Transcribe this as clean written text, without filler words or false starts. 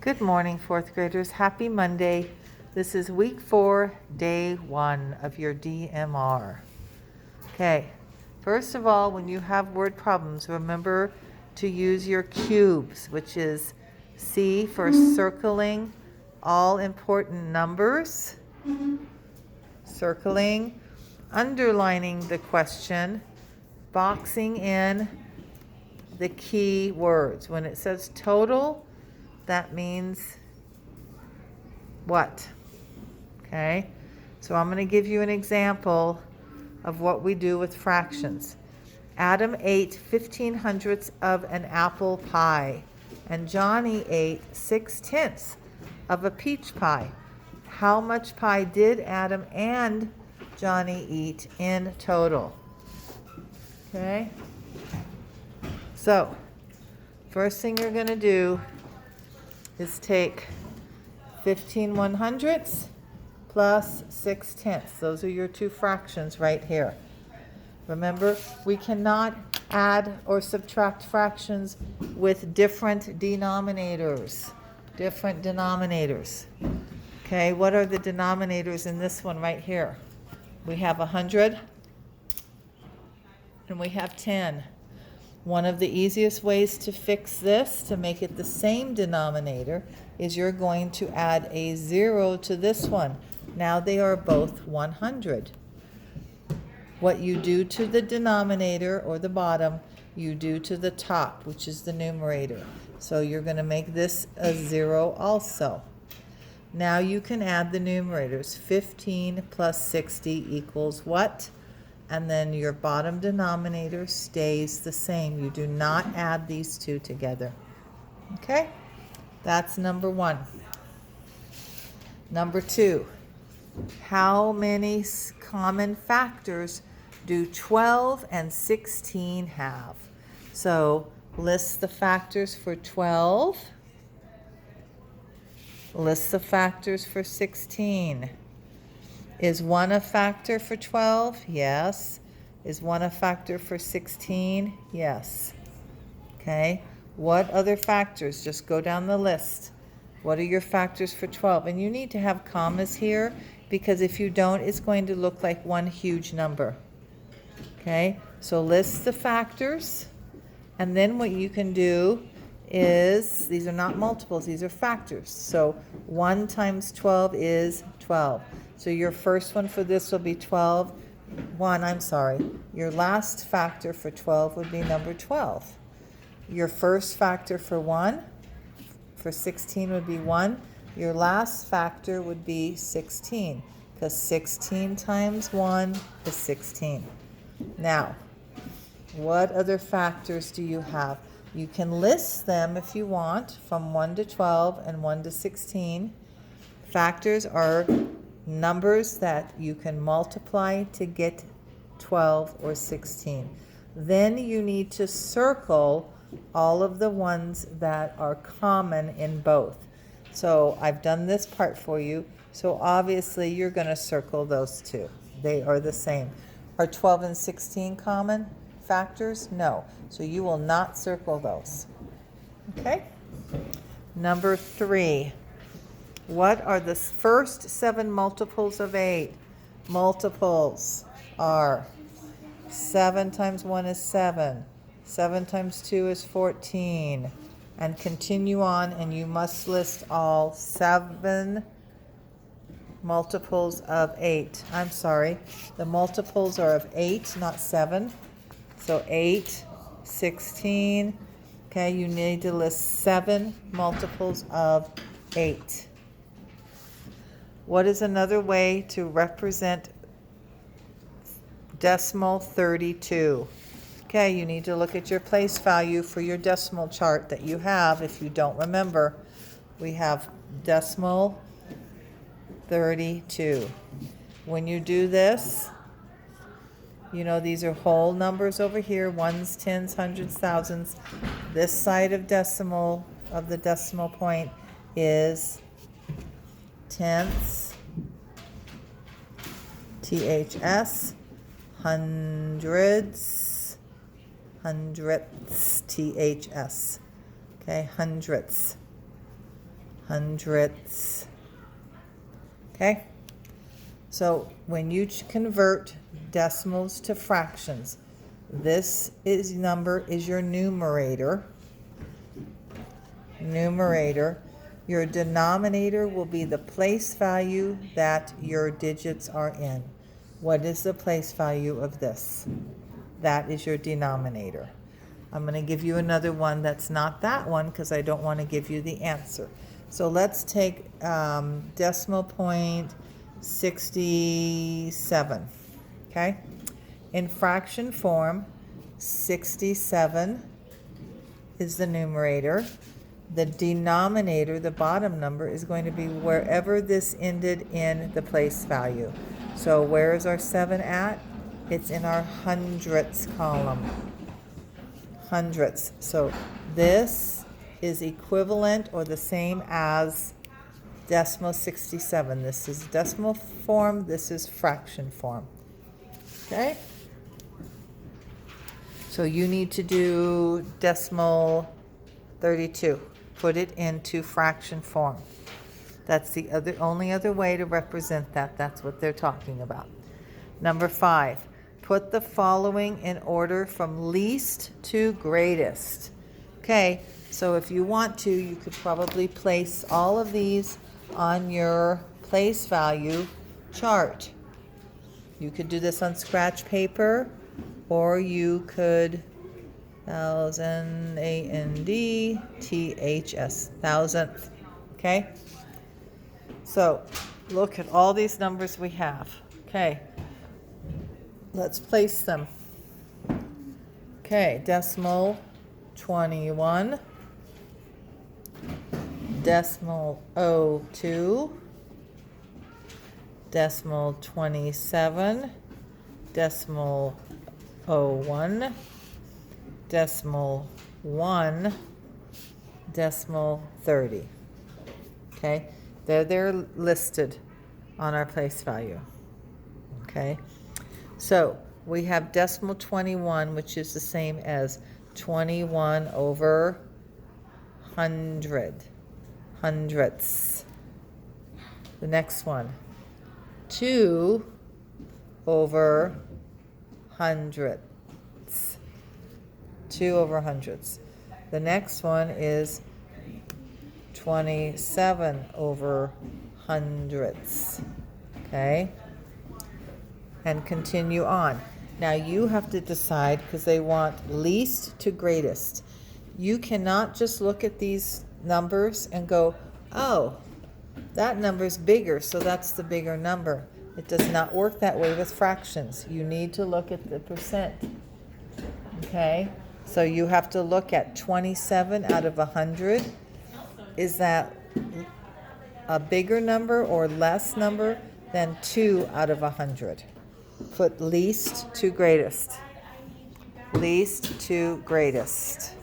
Good morning, fourth graders. Happy Monday. This is week 4, day 1 of your DMR. Okay, first of all, when you have word problems, remember to use your cubes, which is C for circling all important numbers, circling, underlining the question, boxing in the key words. When it says total, that means what? Okay, so I'm going to give you an example of what we do with fractions. Adam ate 1/1500ths of an apple pie, and Johnny ate 6/10ths of a peach pie. How much pie did Adam and Johnny eat in total? Okay, so first thing you're going to do is take 15/100ths plus 6/10ths. Those are your two fractions right here. Remember, we cannot add or subtract fractions with different denominators. Different denominators. Okay, what are the denominators in this one right here? We have 100 and we have 10. One of the easiest ways to fix this, to make it the same denominator, is you're going to add a 0 to this one. Now they are both 100. What you do to the denominator, or the bottom, you do to the top, which is the numerator. So you're going to make this a 0 also. Now you can add the numerators. 15 plus 60 equals what? And then your bottom denominator stays the same. You do not add these two together. Okay? That's number 1. Number 2, how many common factors do 12 and 16 have? So list the factors for 12. List the factors for 16. Is 1 a factor for 12? Yes. Is 1 a factor for 16? Yes. Okay. What other factors? Just go down the list. What are your factors for 12? And you need to have commas here, because if you don't, it's going to look like one huge number. Okay. So list the factors. And then what you can do is, these are not multiples, these are factors. So 1 times 12 is 12. So your first one for this will be 12. Your last factor for 12 would be number 12. Your first factor for 16 would be 1. Your last factor would be 16, because 16 times 1 is 16. Now, what other factors do you have? You can list them if you want, from 1 to 12 and 1 to 16. Factors are numbers that you can multiply to get 12 or 16. Then you need to circle all of the ones that are common in both. So I've done this part for you. So obviously you're going to circle those two. They are the same. Are 12 and 16 common factors? No. So you will not circle those. Okay? Number 3. What are the first 7 multiples of 8? Multiples are 7 times 1 is 7. 7 times 2 is 14. And continue on, and you must list all 7 multiples of 8. I'm sorry. The multiples are of 8, not 7. So 8, 16. Okay, you need to list 7 multiples of 8. What is another way to represent decimal 32? Okay, you need to look at your place value for your decimal chart that you have. If you don't remember, we have decimal 32. When you do this, you know these are whole numbers over here, ones, tens, hundreds, thousands. This side of decimal, of the decimal point, is tenths, THS, hundreds, THS. Okay, hundredths. hundredths. Okay? So when you convert decimals to fractions, this number is your numerator. Your denominator will be the place value that your digits are in. What is the place value of this? That is your denominator. I'm going to give you another one that's not that one because I don't want to give you the answer. So let's take decimal point 67. Okay? In fraction form, 67 is the numerator. The denominator, the bottom number, is going to be wherever this ended in the place value. So where is our 7 at? It's in our hundredths column. Hundredths. So this is equivalent or the same as decimal 67. This is decimal form. This is fraction form. Okay? So you need to do decimal 32. Put it into fraction form. That's the only other way to represent that. That's what they're talking about. Number 5. Put the following in order from least to greatest. Okay, so if you want to, you could probably place all of these on your place value chart. You could do this on scratch paper, or you could thousand, A-N-D-T-H-S, thousandth. Okay? So look at all these numbers we have. Okay. Let's place them. Okay, decimal 21, decimal 02, decimal 27, decimal 01, decimal 1, decimal 30. Okay, they're listed on our place value. Okay, so we have decimal 21, which is the same as 21 over 100, hundredths. The next one, 2 over hundredths, 2 over hundredths. The next one is 27 over hundredths, okay? And continue on. Now you have to decide, because they want least to greatest. You cannot just look at these numbers and go, oh, that number's bigger, so that's the bigger number. It does not work that way with fractions. You need to look at the percent, okay? So you have to look at 27 out of 100. Is that a bigger number or less number than 2 out of 100? Put least to greatest. Least to greatest.